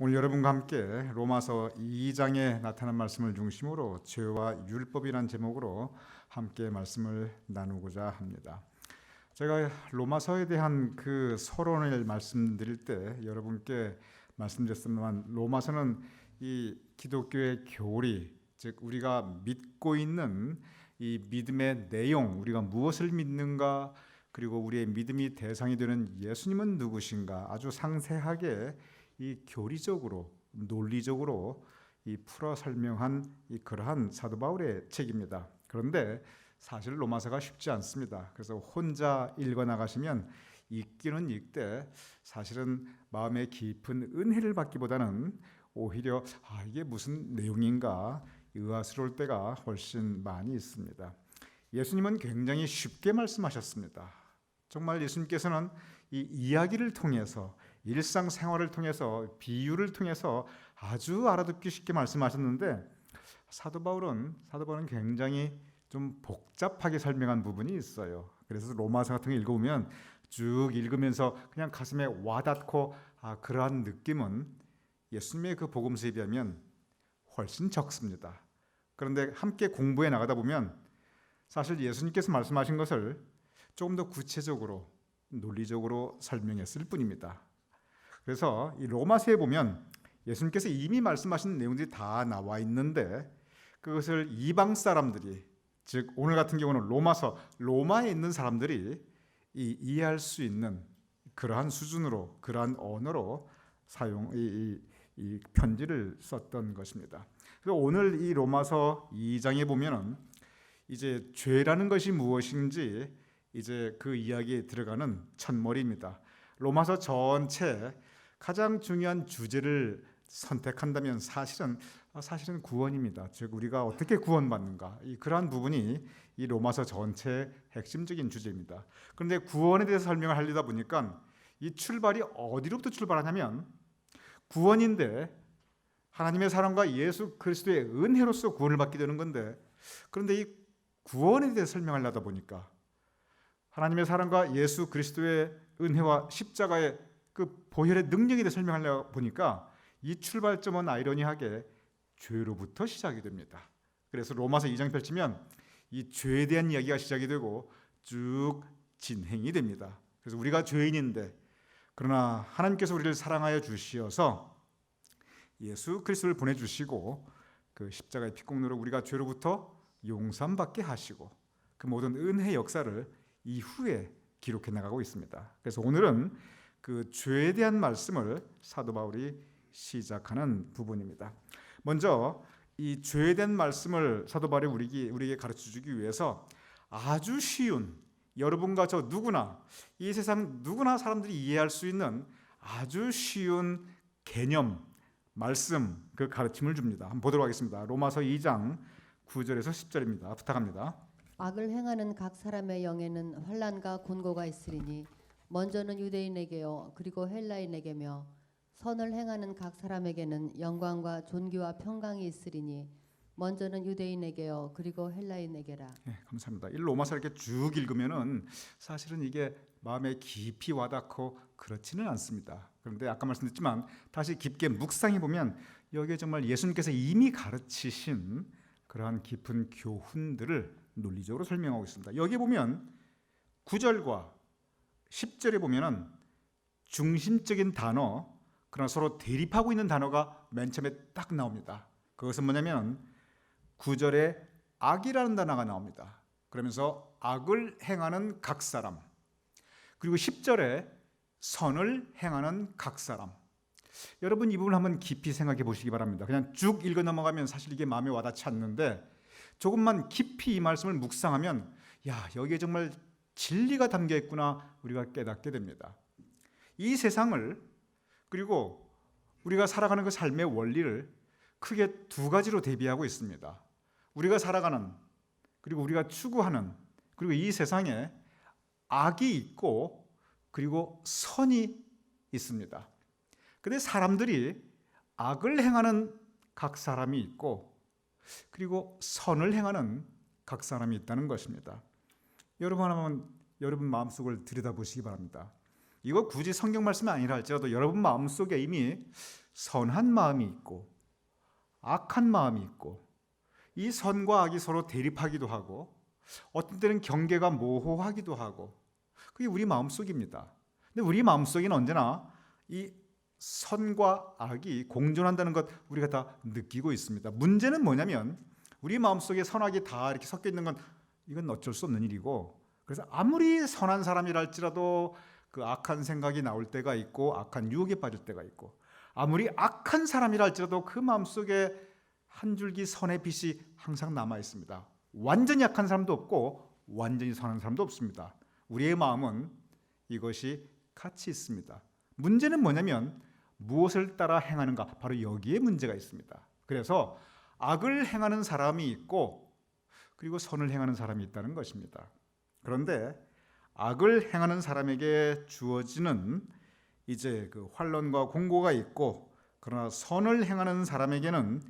오늘 여러분과 함께 로마서 2장에 나타난 말씀을 중심으로 죄와 율법이라는 제목으로 함께 말씀을 나누고자 합니다. 제가 로마서에 대한 그 서론을 말씀드릴 때 여러분께 말씀드렸습니다만, 로마서는 이 기독교의 교리, 즉 우리가 믿고 있는 이 믿음의 내용, 우리가 무엇을 믿는가, 그리고 우리의 믿음이 대상이 되는 예수님은 누구신가, 아주 상세하게 이 교리적으로 논리적으로 이 풀어 설명한 그러한 사도 바울의 책입니다. 그런데 사실 로마서가 쉽지 않습니다. 그래서 혼자 읽어 나가시면 읽기는 읽되 사실은 마음의 깊은 은혜를 받기보다는 오히려 이게 무슨 내용인가 의아스러울 때가 훨씬 많이 있습니다. 예수님은 굉장히 쉽게 말씀하셨습니다. 정말 예수님께서는 이 이야기를 통해서, 일상생활을 통해서, 비유를 통해서 아주 알아듣기 쉽게 말씀하셨는데, 사도 바울은 굉장히 좀 복잡하게 설명한 부분이 있어요. 그래서 로마서 같은 거 읽어보면 쭉 읽으면서 그냥 가슴에 와닿고 그러한 느낌은 예수님의 그 복음서에 비하면 훨씬 적습니다. 그런데 함께 공부해 나가다 보면 사실 예수님께서 말씀하신 것을 조금 더 구체적으로 논리적으로 설명했을 뿐입니다. 그래서 이 로마서에 보면 예수님께서 이미 말씀하신 내용들이 다 나와 있는데, 그것을 이방 사람들이, 즉 오늘 같은 경우는 로마에 있는 사람들이 이해할 수 있는 그러한 수준으로, 그러한 언어로 이 편지를 썼던 것입니다. 그래서 오늘 이 로마서 2장에 보면은 이제 죄라는 것이 무엇인지 이제 그 이야기에 들어가는 첫머리입니다. 로마서 전체 가장 중요한 주제를 선택한다면 사실은 구원입니다. 즉 우리가 어떻게 구원받는가, 그러한 부분이 이 로마서 전체의 핵심적인 주제입니다. 그런데 구원에 대해서 설명을 하려다 보니까 이 출발이 어디로부터 출발하냐면 구원인데, 하나님의 사랑과 예수 그리스도의 은혜로서 구원을 받게 되는 건데, 그런데 이 구원에 대해서 설명하려다 보니까 하나님의 사랑과 예수 그리스도의 은혜와 십자가의 그 보혈의 능력에 대해 설명하려다 보니까 이 출발점은 아이러니하게 죄로부터 시작이 됩니다. 그래서 로마서 2장 펼치면 이 죄에 대한 이야기가 시작이 되고 쭉 진행이 됩니다. 그래서 우리가 죄인인데, 그러나 하나님께서 우리를 사랑하여 주시어서 예수 그리스도를 보내주시고 그 십자가의 피공로로 우리가 죄로부터 용서받게 하시고 그 모든 은혜 역사를 이후에 기록해 나가고 있습니다. 그래서 오늘은 그 죄에 대한 말씀을 사도 바울이 시작하는 부분입니다. 먼저 이 죄에 대한 말씀을 사도 바울이 우리에게 가르쳐 주기 위해서 아주 쉬운, 여러분과 저 누구나, 이 세상 누구나 사람들이 이해할 수 있는 아주 쉬운 개념, 말씀, 그 가르침을 줍니다. 한번 보도록 하겠습니다. 로마서 2장 9절에서 10절입니다. 부탁합니다. 악을 행하는 각 사람의 영에는 환난과 곤고가 있으리니 먼저는 유대인에게요 그리고 헬라인에게며 선을 행하는 각 사람에게는 영광과 존귀와 평강이 있으리니 먼저는 유대인에게요 그리고 헬라인에게라. 감사합니다. 이 로마서를 이렇게 쭉 읽으면은 사실은 이게 마음에 깊이 와닿고 그렇지는 않습니다. 그런데 아까 말씀드렸지만 다시 깊게 묵상해 보면 여기에 정말 예수님께서 이미 가르치신 그러한 깊은 교훈들을 논리적으로 설명하고 있습니다. 여기 보면 9절과 10절에 보면은 중심적인 단어, 그러나 서로 대립하고 있는 단어가 맨 처음에 딱 나옵니다. 그것은 뭐냐면 9절에 악이라는 단어가 나옵니다. 그러면서 악을 행하는 각 사람, 그리고 10절에 선을 행하는 각 사람. 여러분 이 부분을 한번 깊이 생각해 보시기 바랍니다. 그냥 쭉 읽어 넘어가면 사실 이게 마음에 와닿지 않는데, 조금만 깊이 이 말씀을 묵상하면 여기에 정말 진리가 담겨 있구나 우리가 깨닫게 됩니다. 이 세상을, 그리고 우리가 살아가는 그 삶의 원리를 크게 두 가지로 대비하고 있습니다. 우리가 살아가는, 그리고 우리가 추구하는, 그리고 이 세상에 악이 있고 그리고 선이 있습니다. 그런데 사람들이 악을 행하는 각 사람이 있고 그리고 선을 행하는 각 사람이 있다는 것입니다. 여러분 마음속을 들여다보시기 바랍니다. 이거 굳이 성경 말씀이 아니라 할지라도 여러분 마음속에 이미 선한 마음이 있고 악한 마음이 있고 이 선과 악이 서로 대립하기도 하고 어떤 때는 경계가 모호하기도 하고 그게 우리 마음속입니다. 근데 우리 마음속에는 언제나 이 선과 악이 공존한다는 것 우리가 다 느끼고 있습니다. 문제는 뭐냐면 우리 마음속에 선악이 다 이렇게 섞여 있는 건 이건 어쩔 수 없는 일이고 그래서 아무리 선한 사람이라 할지라도 그 악한 생각이 나올 때가 있고 악한 유혹에 빠질 때가 있고 아무리 악한 사람이라 할지라도 그 마음속에 한 줄기 선의 빛이 항상 남아 있습니다. 완전히 악한 사람도 없고 완전히 선한 사람도 없습니다. 우리의 마음은 이것이 같이 있습니다. 문제는 뭐냐면 무엇을 따라 행하는가? 바로 여기에 문제가 있습니다. 그래서 악을 행하는 사람이 있고 그리고 선을 행하는 사람이 있다는 것입니다. 그런데 악을 행하는 사람에게 주어지는 이제 그 환난과 공고가 있고 그러나 선을 행하는 사람에게는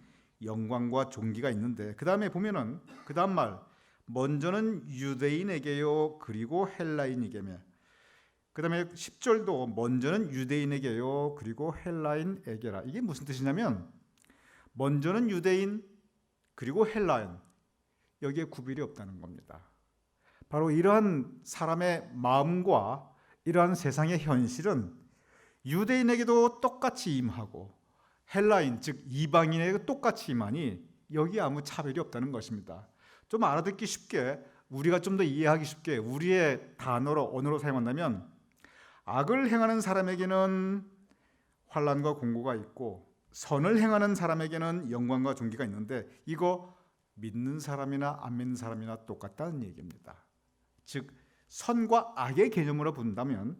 영광과 존귀가 있는데 그 다음에 보면은 그 다음 말 먼저는 유대인에게요 그리고 헬라인에게며 그 다음에 10절도 먼저는 유대인에게요 그리고 헬라인에게라. 이게 무슨 뜻이냐면 먼저는 유대인 그리고 헬라인 여기에 구별이 없다는 겁니다. 바로 이러한 사람의 마음과 이러한 세상의 현실은 유대인에게도 똑같이 임하고 헬라인 즉 이방인에게도 똑같이 임하니 여기에 아무 차별이 없다는 것입니다. 좀 알아듣기 쉽게 우리가 좀 더 이해하기 쉽게 우리의 단어로 언어로 사용한다면 악을 행하는 사람에게는 환난과 공고가 있고 선을 행하는 사람에게는 영광과 존귀가 있는데 이거 믿는 사람이나 안 믿는 사람이나 똑같다는 얘기입니다. 즉 선과 악의 개념으로 본다면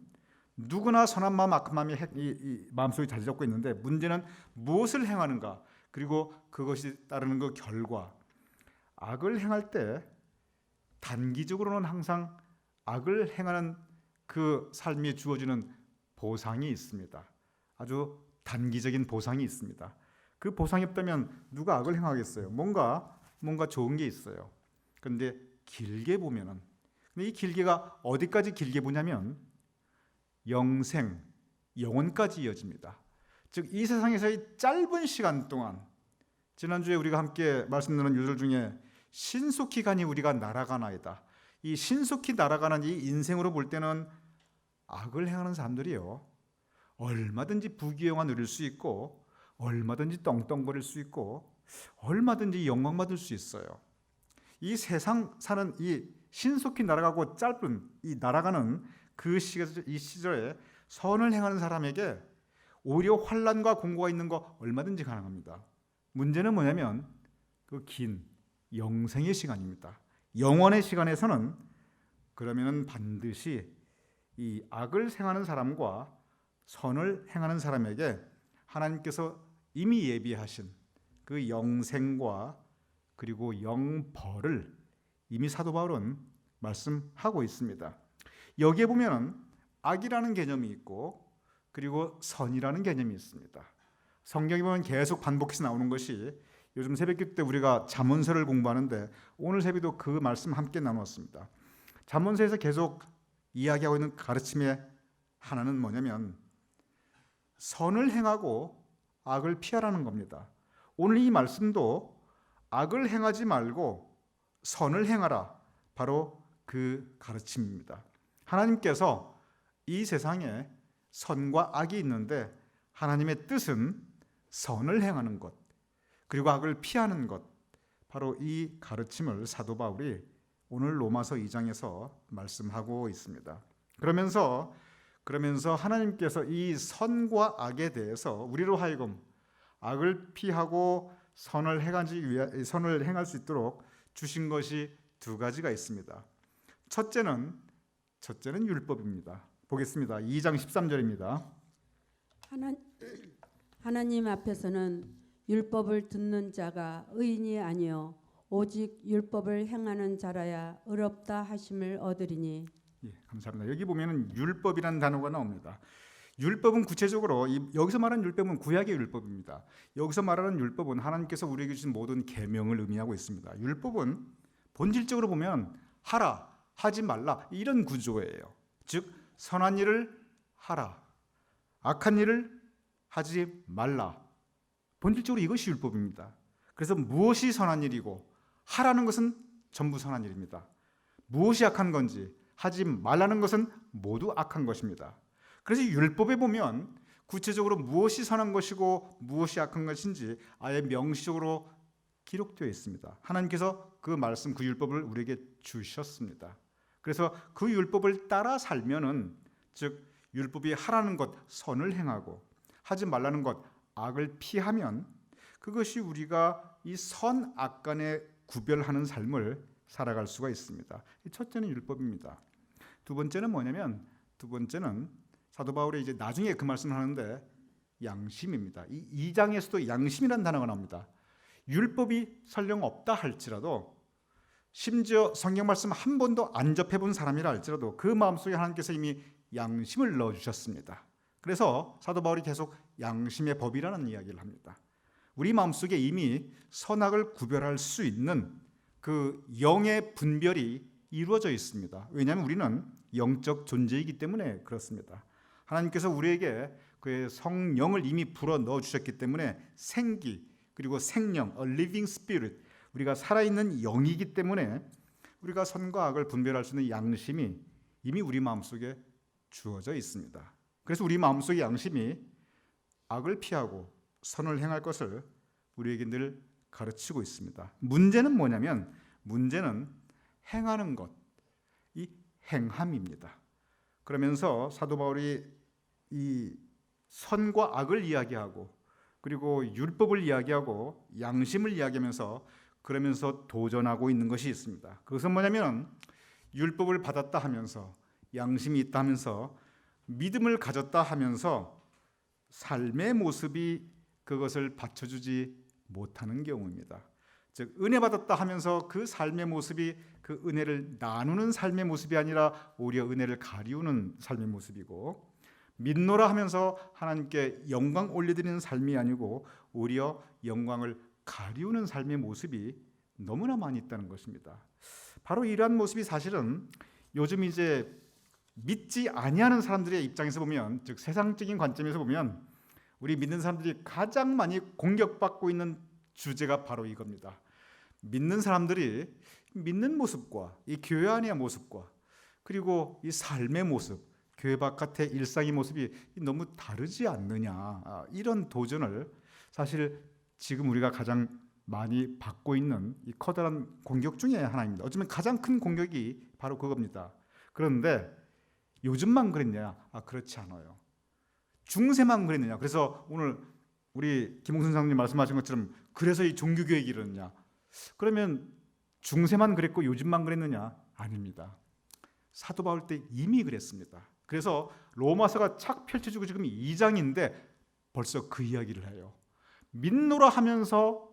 누구나 선한 마음 악한 마음이 이 마음속에 자리 잡고 있는데 문제는 무엇을 행하는가 그리고 그것이 따르는 그 결과 악을 행할 때 단기적으로는 항상 악을 행하는 그 삶에 주어지는 보상이 있습니다. 아주 단기적인 보상이 있습니다. 그 보상이 없다면 누가 악을 행하겠어요? 뭔가 좋은 게 있어요. 그런데 길게 보면은 근데 이 길게가 어디까지 길게 보냐면 영생, 영원까지 이어집니다. 즉 이 세상에서의 짧은 시간 동안 지난주에 우리가 함께 말씀 나눈 요절 중에 신속히 가니 우리가 날아가나이다. 이 신속히 날아가는 이 인생으로 볼 때는 악을 행하는 사람들이요 얼마든지 부귀영화 누릴 수 있고 얼마든지 떵떵거릴 수 있고 얼마든지 영광 받을 수 있어요. 이 세상 사는 이 신속히 날아가고 짧은 이 날아가는 이 시절에 선을 행하는 사람에게 오히려 환난과 공고가 있는 거 얼마든지 가능합니다. 문제는 뭐냐면 그 긴 영생의 시간입니다. 영원의 시간에서는 그러면은 반드시 이 악을 행하는 사람과 선을 행하는 사람에게 하나님께서 이미 예비하신 그 영생과 그리고 영벌을 이미 사도 바울은 말씀하고 있습니다. 여기에 보면은 악이라는 개념이 있고 그리고 선이라는 개념이 있습니다. 성경에 보면 계속 반복해서 나오는 것이 요즘 새벽기도 때 우리가 잠언서를 공부하는데 오늘 새벽도 그 말씀 함께 나누었습니다. 잠언서에서 계속 이야기하고 있는 가르침의 하나는 뭐냐면 선을 행하고 악을 피하라는 겁니다. 오늘 이 말씀도 악을 행하지 말고 선을 행하라. 바로 그 가르침입니다. 하나님께서 이 세상에 선과 악이 있는데 하나님의 뜻은 선을 행하는 것 그리고 악을 피하는 것 바로 이 가르침을 사도 바울이 오늘 로마서 2장에서 말씀하고 있습니다. 그러면서 하나님께서 이 선과 악에 대해서 우리로 하여금 악을 피하고 선을 행할 수 있도록 주신 것이 두 가지가 있습니다. 첫째는 율법입니다. 보겠습니다. 2장 13절입니다. 하나님 앞에서는 율법을 듣는 자가 의인이 아니요 오직 율법을 행하는 자라야 의롭다 하심을 얻으리니. 예, 감사합니다. 여기 보면은 율법이라는 단어가 나옵니다. 율법은 구체적으로 여기서 말하는 율법은 구약의 율법입니다. 여기서 말하는 율법은 하나님께서 우리에게 주신 모든 계명을 의미하고 있습니다. 율법은 본질적으로 보면 하라, 하지 말라 이런 구조예요. 즉 선한 일을 하라, 악한 일을 하지 말라. 본질적으로 이것이 율법입니다. 그래서 무엇이 선한 일이고 하라는 것은 전부 선한 일입니다. 무엇이 악한 건지 하지 말라는 것은 모두 악한 것입니다. 그래서 율법에 보면 구체적으로 무엇이 선한 것이고 무엇이 악한 것인지 아예 명시적으로 기록되어 있습니다. 하나님께서 그 말씀, 그 율법을 우리에게 주셨습니다. 그래서 그 율법을 따라 살면은, 즉 율법이 하라는 것 선을 행하고 하지 말라는 것 악을 피하면, 그것이 우리가 이 선, 악 간에 구별하는 삶을 살아갈 수가 있습니다. 첫째는 율법입니다. 두 번째는 뭐냐면, 두 번째는 사도 바울이 이제 나중에 그 말씀을 하는데 양심입니다. 이 2장에서도 양심이라는 단어가 나옵니다. 율법이 설령 없다 할지라도, 심지어 성경 말씀 한 번도 안 접해본 사람이라 할지라도 그 마음속에 하나님께서 이미 양심을 넣어주셨습니다. 그래서 사도 바울이 계속 양심의 법이라는 이야기를 합니다. 우리 마음속에 이미 선악을 구별할 수 있는 그 영의 분별이 이루어져 있습니다. 왜냐하면 우리는 영적 존재이기 때문에 그렇습니다. 하나님께서 우리에게 그의 성령을 이미 불어 넣어 주셨기 때문에 생기, 그리고 생명, a living spirit, 우리가 살아있는 영이기 때문에 우리가 선과 악을 분별할 수 있는 양심이 이미 우리 마음속에 주어져 있습니다. 그래서 우리 마음속의 양심이 악을 피하고 선을 행할 것을 우리에게 늘 가르치고 있습니다. 문제는 뭐냐면, 문제는 행하는 것, 이 행함입니다. 그러면서 사도 바울이 이 선과 악을 이야기하고, 그리고 율법을 이야기하고, 양심을 이야기하면서 그러면서 도전하고 있는 것이 있습니다. 그것은 뭐냐면, 율법을 받았다 하면서, 양심이 있다 하면서, 믿음을 가졌다 하면서 삶의 모습이 그것을 받쳐주지 못하는 경우입니다. 즉, 은혜 받았다 하면서 그 삶의 모습이 그 은혜를 나누는 삶의 모습이 아니라 오히려 은혜를 가리우는 삶의 모습이고, 믿노라 하면서 하나님께 영광 올려드리는 삶이 아니고 오히려 영광을 가리우는 삶의 모습이 너무나 많이 있다는 것입니다. 바로 이러한 모습이 사실은 요즘 이제 믿지 아니하는 사람들의 입장에서 보면, 즉 세상적인 관점에서 보면 우리 믿는 사람들이 가장 많이 공격받고 있는 주제가 바로 이겁니다. 믿는 사람들이 믿는 모습과 이 교회 안의 모습과 그리고 이 삶의 모습, 교회 바깥의 일상의 모습이 너무 다르지 않느냐, 이런 도전을 사실 지금 우리가 가장 많이 받고 있는 이 커다란 공격 중에 하나입니다. 어쩌면 가장 큰 공격이 바로 그겁니다. 그런데 요즘만 그랬냐? 그렇지 않아요. 중세만 그랬느냐? 그래서 오늘 우리 김홍순 장님 말씀하신 것처럼 그래서 이 종교교육이 이러느냐? 그러면 중세만 그랬고 요즘만 그랬느냐? 아닙니다. 사도 바울 때 이미 그랬습니다. 그래서 로마서가 착 펼쳐지고 지금 2장인데 벌써 그 이야기를 해요. 믿노라 하면서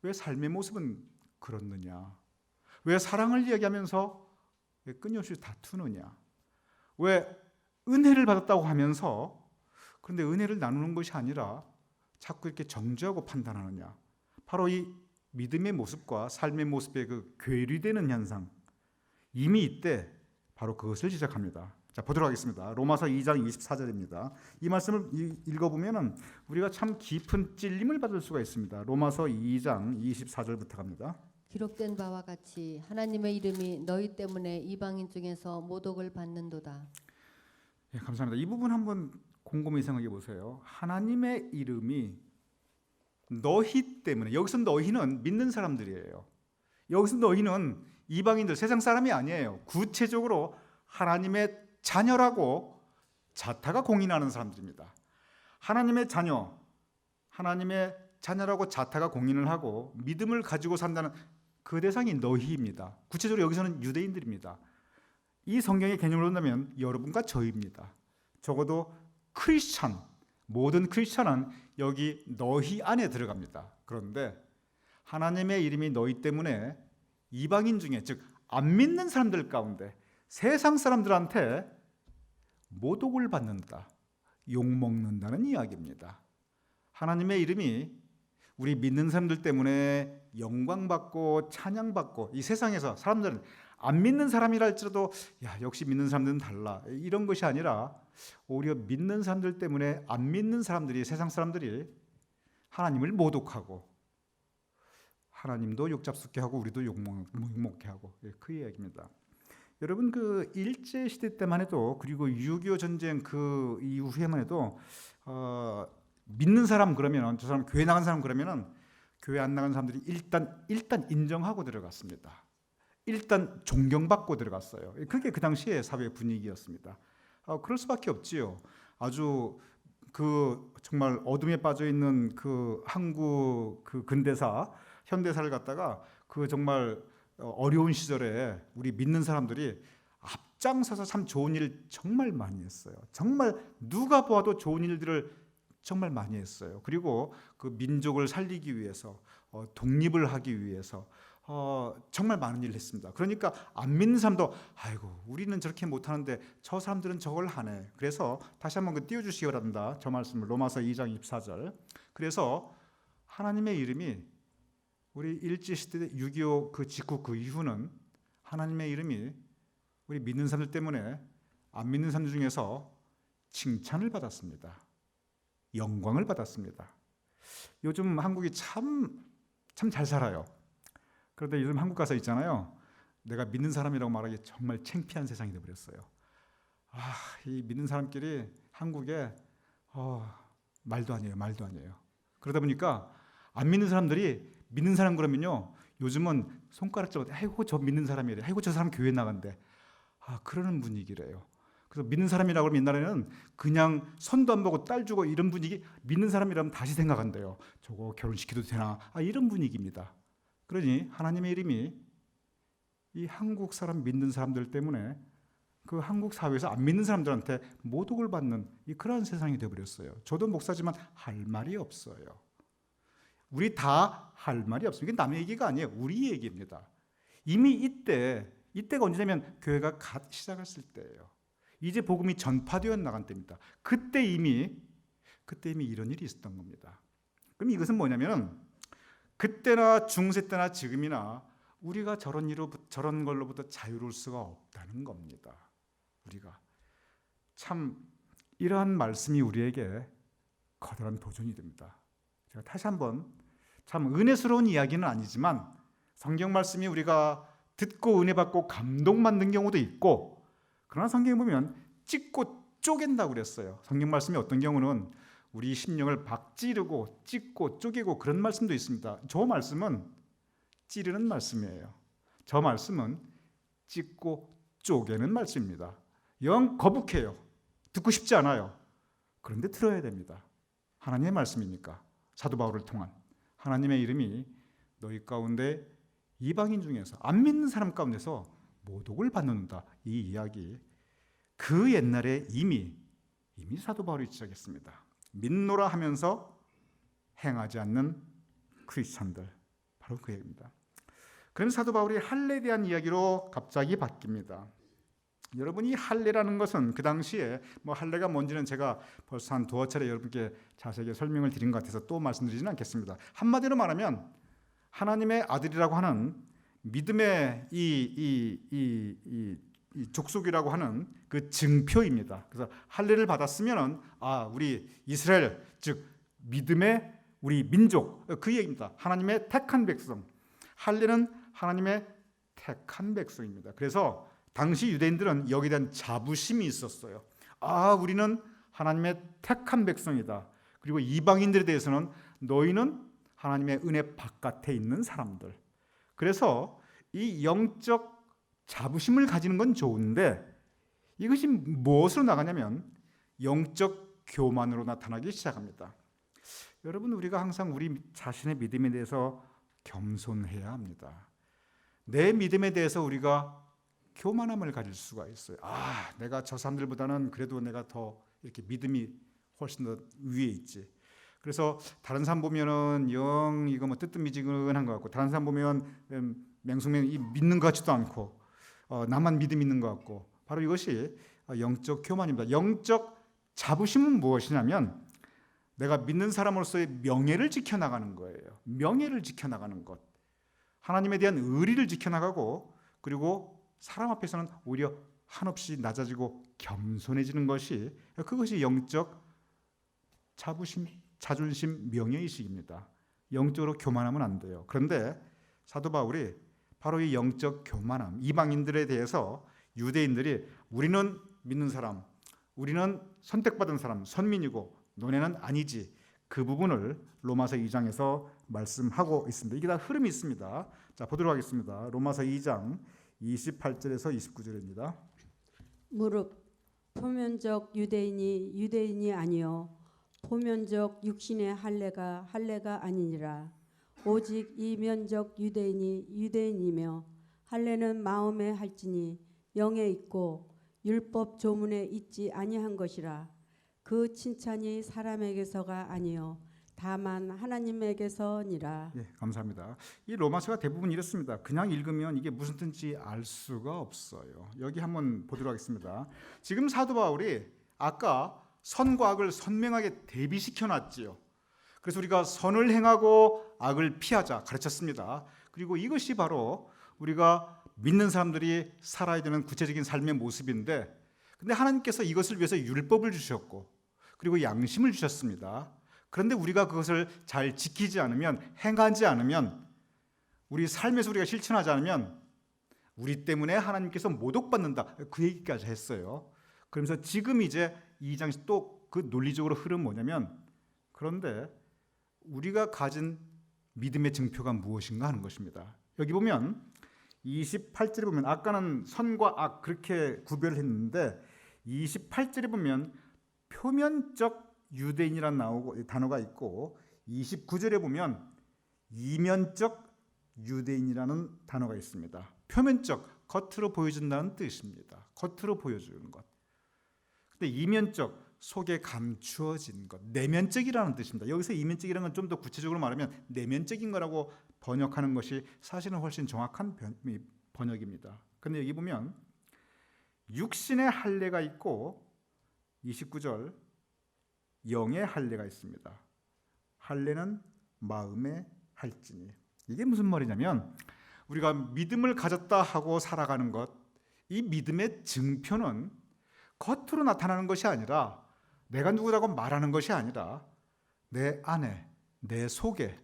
왜 삶의 모습은 그렇느냐? 왜 사랑을 이야기하면서 왜 끊임없이 다투느냐? 왜 은혜를 받았다고 하면서 그런데 은혜를 나누는 것이 아니라 자꾸 이렇게 정죄하고 판단하느냐? 바로 이 믿음의 모습과 삶의 모습의 그 괴리되는 현상, 이미 이때 바로 그것을 지적합니다. 자, 보도록 하겠습니다. 로마서 2장 24절입니다. 이 말씀을 읽어보면 우리가 참 깊은 찔림을 받을 수가 있습니다. 로마서 2장 24절부터 갑니다. 기록된 바와 같이 하나님의 이름이 너희 때문에 이방인 중에서 모독을 받는도다. 예, 감사합니다. 이 부분 한번 곰곰이 생각해 보세요. 하나님의 이름이 너희 때문에, 여기서 너희는 믿는 사람들이에요. 여기서 너희는 이방인들, 세상 사람이 아니에요. 구체적으로 하나님의 자녀라고 자타가 공인하는 사람들입니다. 하나님의 자녀, 하나님의 자녀라고 자타가 공인을 하고 믿음을 가지고 산다는 그 대상이 너희입니다. 구체적으로 여기서는 유대인들입니다. 이 성경의 개념을 본다면 여러분과 저희입니다. 적어도 크리스찬, 모든 크리스찬은 여기 너희 안에 들어갑니다. 그런데 하나님의 이름이 너희 때문에 이방인 중에, 즉 안 믿는 사람들 가운데 세상 사람들한테 모독을 받는다, 욕먹는다는 이야기입니다. 하나님의 이름이 우리 믿는 사람들 때문에 영광받고 찬양받고 이 세상에서 사람들은 안 믿는 사람이라 할지라도 야 역시 믿는 사람들은 달라 이런 것이 아니라 오히려 믿는 사람들 때문에 안 믿는 사람들이 세상 사람들이 하나님을 모독하고 하나님도 욕잡숫게 하고 우리도 욕먹게 하고 그 이야기입니다. 여러분 그 일제 시대 때만 해도 그리고 6.25 전쟁 그 이후에만 해도 믿는 사람 그러면 저 사람 교회 나간 사람 그러면은 교회 안 나간 사람들이 일단 인정하고 들어갔습니다. 일단 존경받고 들어갔어요. 그게 그 당시의 사회 분위기였습니다. 그럴 수밖에 없지요. 아주 그 정말 어둠에 빠져 있는 그 한국 그 근대사 현대사를 갖다가 그 정말 어려운 시절에 우리 믿는 사람들이 앞장서서 참 좋은 일 정말 많이 했어요. 정말 누가 보아도 좋은 일들을 정말 많이 했어요. 그리고 그 민족을 살리기 위해서 독립을 하기 위해서 정말 많은 일을 했습니다. 그러니까 안 믿는 사람도 아이고 우리는 저렇게 못하는데 저 사람들은 저걸 하네. 그래서 다시 한번 그 띄워주시기 바랍니다. 저 말씀을 로마서 2장 24절. 그래서 하나님의 이름이 우리 일제시대 6.25 그 직후 그 이후는 하나님의 이름이 우리 믿는 사람들 때문에 안 믿는 사람들 중에서 칭찬을 받았습니다. 영광을 받았습니다. 요즘 한국이 참 잘 살아요. 그런데 요즘 한국 가서 있잖아요. 내가 믿는 사람이라고 말하기 정말 창피한 세상이 되어버렸어요. 이 믿는 사람끼리 한국에 말도 아니에요. 그러다 보니까 안 믿는 사람들이 믿는 사람 그러면요. 요즘은 손가락 잡아도 아이고 저 믿는 사람이래. 아이고 저 사람 교회 나간대. 그러는 분위기래요. 그래서 믿는 사람이라고 하면 옛날에는 그냥 손도 안 보고 딸 주고 이런 분위기 믿는 사람이라면 다시 생각한대요. 저거 결혼시켜도 되나? 이런 분위기입니다. 그러니 하나님의 이름이 이 한국 사람 믿는 사람들 때문에 그 한국 사회에서 안 믿는 사람들한테 모독을 받는 그러한 세상이 되어버렸어요. 저도 목사지만 할 말이 없어요. 우리 다 할 말이 없어요. 이게 남의 얘기가 아니에요. 우리 얘기입니다. 이미 이때가 언제냐면 교회가 갓 시작했을 때예요. 이제 복음이 전파되어 나간 때입니다. 그때 이미 이런 일이 있었던 겁니다. 그럼 이것은 뭐냐면 그때나 중세 때나 지금이나 우리가 저런 걸로부터 자유로울 수가 없다는 겁니다. 우리가 참 이러한 말씀이 우리에게 커다란 도전이 됩니다. 제가 다시 한번 참 은혜스러운 이야기는 아니지만 성경 말씀이 우리가 듣고 은혜 받고 감동받는 경우도 있고 그러나 성경에 보면 찢고 쪼갠다고 그랬어요. 성경 말씀이 어떤 경우는 우리 심령을 박찌르고 찢고 쪼개고 그런 말씀도 있습니다. 저 말씀은 찌르는 말씀이에요. 저 말씀은 찢고 쪼개는 말씀입니다. 영 거북해요. 듣고 싶지 않아요. 그런데 들어야 됩니다. 하나님의 말씀이니까. 사도 바울을 통한 하나님의 이름이 너희 가운데 이방인 중에서 안 믿는 사람 가운데서 모독을 받는다. 이 이야기 그 옛날에 이미 사도 바울이 시작했습니다. 믿노라 하면서 행하지 않는 크리스찬들 바로 그 얘기입니다. 그럼 사도 바울이 할례에 대한 이야기로 갑자기 바뀝니다. 여러분 이 할례라는 것은 그 당시에 할례가 뭔지는 제가 벌써 한 두어 차례 여러분께 자세하게 설명을 드린 것 같아서 또 말씀드리지는 않겠습니다. 한마디로 말하면 하나님의 아들이라고 하는 믿음의 이 족속이라고 하는 그 증표입니다. 그래서 할례를 받았으면은 우리 이스라엘 즉 믿음의 우리 민족 그 얘기입니다. 하나님의 택한 백성. 할례는 하나님의 택한 백성입니다. 그래서 당시 유대인들은 여기에 대한 자부심이 있었어요. 우리는 하나님의 택한 백성이다. 그리고 이방인들에 대해서는 너희는 하나님의 은혜 바깥에 있는 사람들. 그래서 이 영적 자부심을 가지는 건 좋은데 이것이 무엇으로 나가냐면 영적 교만으로 나타나기 시작합니다. 여러분 우리가 항상 우리 자신의 믿음에 대해서 겸손해야 합니다. 내 믿음에 대해서 우리가 교만함을 가질 수가 있어요. 내가 저 사람들보다는 그래도 내가 더 이렇게 믿음이 훨씬 더 위에 있지. 그래서 다른 사람 보면은 영 이거 뜨뜻미지근한 것 같고 다른 사람 보면 맹숭맹 믿는 것 같지도 않고 나만 믿음 있는 것 같고 바로 이것이 영적 교만입니다. 영적 자부심은 무엇이냐면 내가 믿는 사람으로서의 명예를 지켜나가는 거예요. 명예를 지켜나가는 것. 하나님에 대한 의리를 지켜나가고 그리고 사람 앞에서는 오히려 한없이 낮아지고 겸손해지는 것이, 그것이 영적 자존심, 명예의식입니다. 영적으로 교만하면 안 돼요. 그런데 사도 바울이 바로 이 영적 교만함, 이방인들에 대해서 유대인들이 우리는 믿는 사람, 우리는 선택받은 사람, 선민이고 너네는 아니지, 그 부분을 로마서 2장에서 말씀하고 있습니다. 이게 다 흐름이 있습니다. 자, 보도록 하겠습니다. 로마서 2장 28절에서 29절입니다. 무릇 표면적 유대인이 아니요 보면적 육신의 할례가 아니니라. 오직 이면적 유대인이며 할례는 마음에 할지니 영에 있고 율법 조문에 있지 아니한 것이라. 그 칭찬이 사람에게서가 아니요 다만 하나님에게서니라. 예, 감사합니다. 이 로마서가 대부분 이렇습니다. 그냥 읽으면 이게 무슨 뜻인지 알 수가 없어요. 여기 한번 보도록 하겠습니다. 지금 사도 바울이 아까 선과 악을 선명하게 대비시켜 놨지요. 그래서 우리가 선을 행하고 악을 피하자 가르쳤습니다. 그리고 이것이 바로 우리가 믿는 사람들이 살아야 되는 구체적인 삶의 모습인데, 근데 하나님께서 이것을 위해서 율법을 주셨고 그리고 양심을 주셨습니다. 그런데 우리가 그것을 잘 지키지 않으면, 행하지 않으면, 우리 삶에서 우리가 실천하지 않으면 우리 때문에 하나님께서 모독받는다, 그 얘기까지 했어요. 그러면서 지금 이제 2장에서 또 그 논리적으로 흐름 뭐냐면, 그런데 우리가 가진 믿음의 증표가 무엇인가 하는 것입니다. 여기 보면 28절에 보면, 아까는 선과 악 그렇게 구별했는데 28절에 보면 표면적 유대인이라는 단어가 있고 29절에 보면 이면적 유대인이라는 단어가 있습니다. 표면적, 겉으로 보여준다는 뜻입니다. 겉으로 보여주는 것. 근데 이면적, 속에 감추어진 것, 내면적이라는 뜻입니다. 여기서 이면적이라는 건 좀 더 구체적으로 말하면 내면적인 거라고 번역하는 것이 사실은 훨씬 정확한 번역입니다. 근데 여기 보면 육신의 할례가 있고 29절 영의 할례가 있습니다. 할례는 마음에 할지니. 이게 무슨 말이냐면, 우리가 믿음을 가졌다 하고 살아가는 것, 이 믿음의 증표는 겉으로 나타나는 것이 아니라, 내가 누구라고 말하는 것이 아니라 내 안에, 내 속에,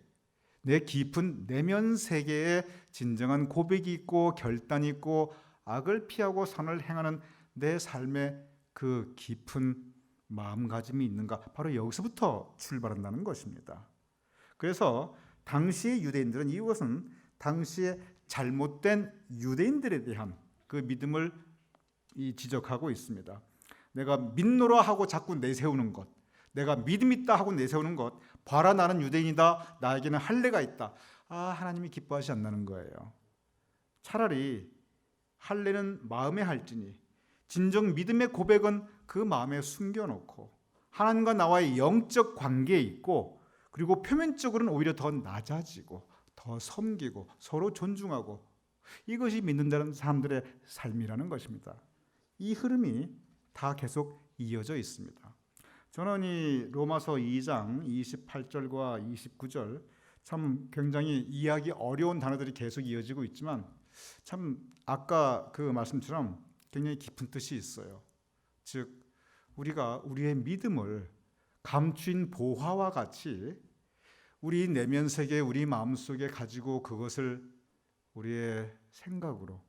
내 깊은 내면 세계에 진정한 고백이 있고 결단이 있고 악을 피하고 선을 행하는 내 삶의 그 깊은 마음가짐이 있는가, 바로 여기서부터 출발한다는 것입니다. 그래서 당시 유대인들은, 이것은 당시에 잘못된 유대인들에 대한 그 믿음을 지적하고 있습니다. 내가 믿노라 하고 자꾸 내세우는 것, 내가 믿음 있다 하고 내세우는 것, 봐라 나는 유대인이다, 나에게는 할례가 있다, 하나님이 기뻐하지 않는 거예요. 차라리 할례는 마음에 할지니, 진정 믿음의 고백은 그 마음에 숨겨놓고 하나님과 나와의 영적 관계에 있고, 그리고 표면적으로는 오히려 더 낮아지고 더 섬기고 서로 존중하고, 이것이 믿는다는 사람들의 삶이라는 것입니다. 이 흐름이 다 계속 이어져 있습니다. 저는 이 로마서 2장 28절과 29절 참 굉장히 이해하기 어려운 단어들이 계속 이어지고 있지만, 참 아까 그 말씀처럼 굉장히 깊은 뜻이 있어요. 즉, 우리가 우리의 믿음을 감추인 보화와 같이 우리 내면 세계, 우리 마음속에 가지고 그것을 우리의 생각으로,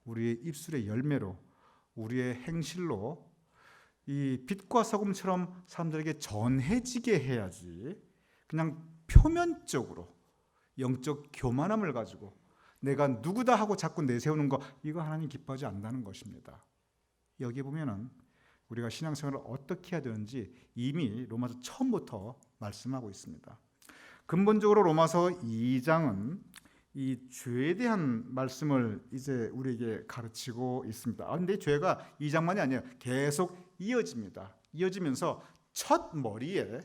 우리의 입술의 열매로, 우리의 행실로 이 빛과 소금처럼 사람들에게 전해지게 해야지, 그냥 표면적으로 영적 교만함을 가지고 내가 누구다 하고 자꾸 내세우는 거, 이거 하나님 기뻐하지 않는다는 것입니다. 여기 보면은 우리가 신앙생활을 어떻게 해야 되는지 이미 로마서 처음부터 말씀하고 있습니다. 근본적으로 로마서 2장은 이 죄에 대한 말씀을 이제 우리에게 가르치고 있습니다. 근데 죄가 2장만이 아니에요. 계속 이어집니다. 이어지면서 첫 머리에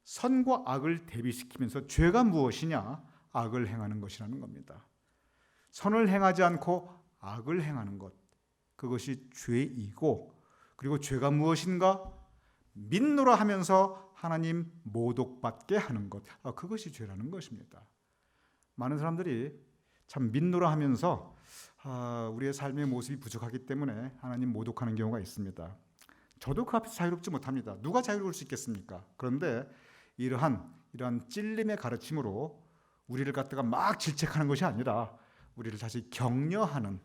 선과 악을 대비시키면서 죄가 무엇이냐? 악을 행하는 것이라는 겁니다. 선을 행하지 않고 악을 행하는 것, 그것이 죄이고, 그리고 죄가 무엇인가? 믿노라 하면서 하나님 모독받게 하는 것, 그것이 죄라는 것입니다. 많은 사람들이 참 민노라하면서 우리의 삶의 모습이 부족하기 때문에 하나님 모독하는 경우가 있습니다. 저도 그 앞에서 자유롭지 못합니다. 누가 자유로울 수 있겠습니까? 그런데 이러한 찔림의 가르침으로 우리를 갖다가 막 질책하는 것이 아니라 우리를 다시 격려하는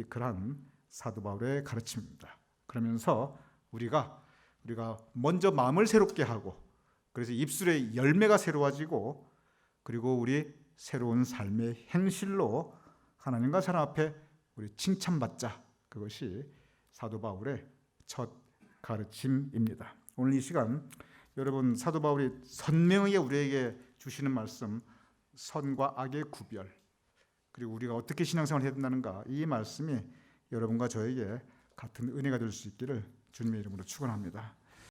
그러한 사도 바울의 가르침입니다. 그러면서 우리가 먼저 마음을 새롭게 하고, 그래서 입술의 열매가 새로워지고, 그리고 우리 새로운 삶의 행실로 하나님과 사람 앞에 우리 칭찬받자. 그것이 사도 바울의 첫 가르침입니다. 오늘 이 시간 여러분, 사도 바울이 선명하게 우리에게 주시는 말씀, 선과 악의 구별, 그리고 우리가 어떻게 신앙생활을 해야 된다는가, 이 말씀이 여러분과 저에게 같은 은혜가 될 수 있기를 주님의 이름으로 축원합니다.